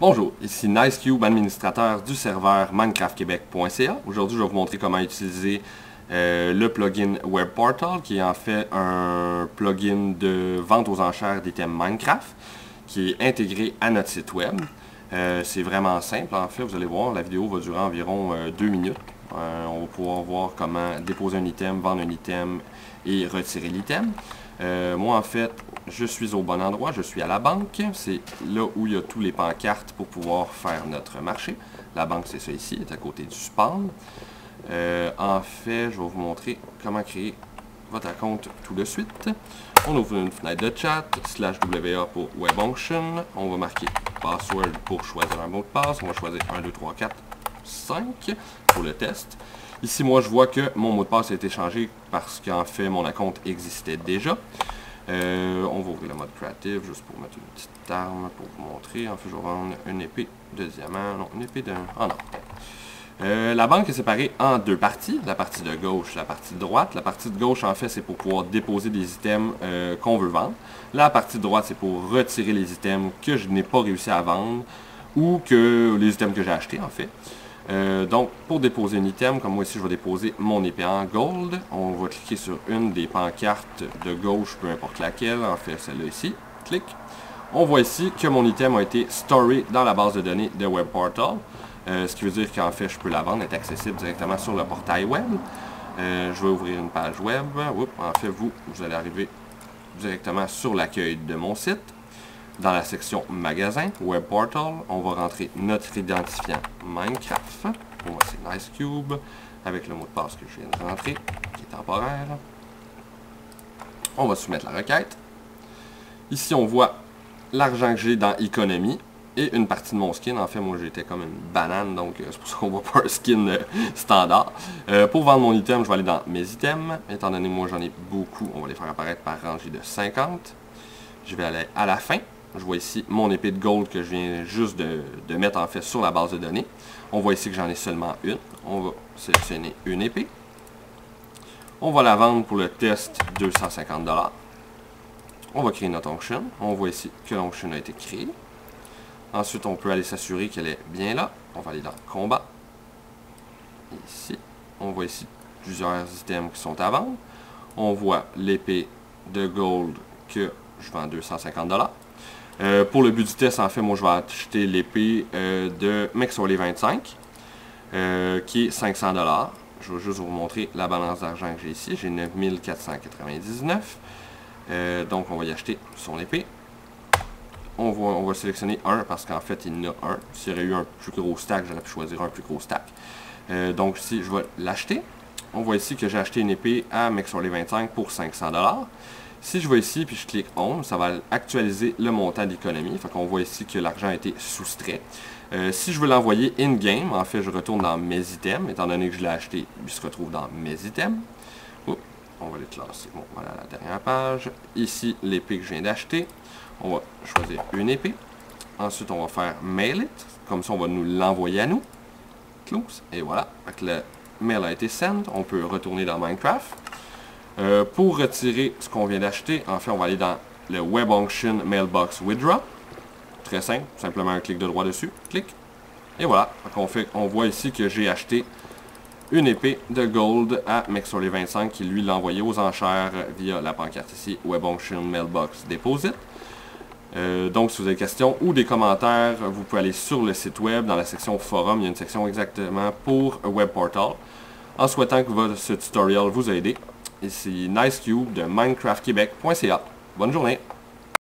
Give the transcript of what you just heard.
Bonjour, ici NiceCube, administrateur du serveur minecraftquebec.ca. Aujourd'hui, je vais vous montrer comment utiliser le plugin WebPortal, qui est en fait un plugin de vente aux enchères d'items Minecraft, qui est intégré à notre site web. C'est vraiment simple, en fait, vous allez voir, la vidéo va durer environ 2 minutes. On va pouvoir voir comment déposer un item, vendre un item et retirer l'item. Moi, en fait, je suis au bon endroit, je suis à la banque. C'est là où il y a tous les pancartes pour pouvoir faire notre marché. La banque, c'est ça ici, est à côté du spawn. En fait, je vais vous montrer comment créer votre compte tout de suite. On ouvre une fenêtre de chat, /WA pour WebOnction. On va marquer password pour choisir un mot de passe. On va choisir 1, 2, 3, 4, 5 pour le test. Ici, moi, je vois que mon mot de passe a été changé parce qu'en fait, mon compte existait déjà. On va ouvrir le mode creative juste pour mettre une petite arme pour vous montrer. En fait, je vais vendre une épée de diamant. Non, une épée de... Ah non. La banque est séparée en deux parties. La partie de gauche, la partie de droite. La partie de gauche, en fait, c'est pour pouvoir déposer des items qu'on veut vendre. La partie de droite, c'est pour retirer les items que je n'ai pas réussi à vendre ou que les items que j'ai achetés, en fait. Donc, pour déposer un item, comme moi ici, je vais déposer mon épée en gold. On va cliquer sur une des pancartes de gauche, peu importe laquelle, en fait celle-là ici. Clic. On voit ici que mon item a été storé dans la base de données de WebPortal. Ce qui veut dire qu'en fait, je peux la vendre, est accessible directement sur le portail web. Je vais ouvrir une page web. Oups, en fait, vous allez arriver directement sur l'accueil de mon site. Dans la section magasin, Web Portal, on va rentrer notre identifiant Minecraft. Pour moi, c'est NiceCube, avec le mot de passe que je viens de rentrer, qui est temporaire. On va soumettre la requête. Ici, on voit l'argent que j'ai dans Economy et une partie de mon skin. En fait, moi, j'étais comme une banane, donc c'est pour ça qu'on voit pas un skin standard. Pour vendre mon item, je vais aller dans mes items. Étant donné que moi, j'en ai beaucoup, on va les faire apparaître par rangée de 50. Je vais aller à la fin. Je vois ici mon épée de gold que je viens juste de mettre en fait sur la base de données. On voit ici que j'en ai seulement une. On va sélectionner une épée. On va la vendre pour le test 250 $. On va créer notre onction. On voit ici que l'onction a été créée. Ensuite, on peut aller s'assurer qu'elle est bien là. On va aller dans combat. Ici. On voit ici plusieurs items qui sont à vendre. On voit l'épée de gold que je vends 250 $. Pour le but du test, en fait, moi, je vais acheter l'épée de McSorley 25, qui est 500 $. Je vais juste vous montrer la balance d'argent que j'ai ici. J'ai 9499. Donc, on va y acheter son épée. On va sélectionner un parce qu'en fait, il y en a un. S'il y aurait eu un plus gros stack, j'aurais pu choisir un plus gros stack. Donc, ici, je vais l'acheter. On voit ici que j'ai acheté une épée à McSorley 25 pour 500 $. Si je vais ici puis je clique Home, ça va actualiser le montant d'économie. Fait qu'on voit ici que l'argent a été soustrait. Si je veux l'envoyer in-game, en fait, je retourne dans mes items. Étant donné que je l'ai acheté, il se retrouve dans mes items. Oups, on va les classer. Bon, voilà la dernière page. Ici, l'épée que je viens d'acheter. On va choisir une épée. Ensuite, on va faire Mail it. Comme ça, on va nous l'envoyer à nous. Close. Et voilà. Fait que le mail a été sent. On peut retourner dans Minecraft. Pour retirer ce qu'on vient d'acheter, en fait, on va aller dans le WebOnction Mailbox Withdraw. Très simple, simplement un clic de droit dessus, clic. Et voilà, on voit ici que j'ai acheté une épée de gold à McSorley 25 qui lui l'a envoyé aux enchères via la pancarte ici, WebOnction Mailbox Deposit. Donc, si vous avez des questions ou des commentaires, vous pouvez aller sur le site web, dans la section forum, il y a une section exactement pour WebPortal. En souhaitant que ce tutoriel vous aide. Ici NiceCube de minecraftquebec.ca. Bonne journée!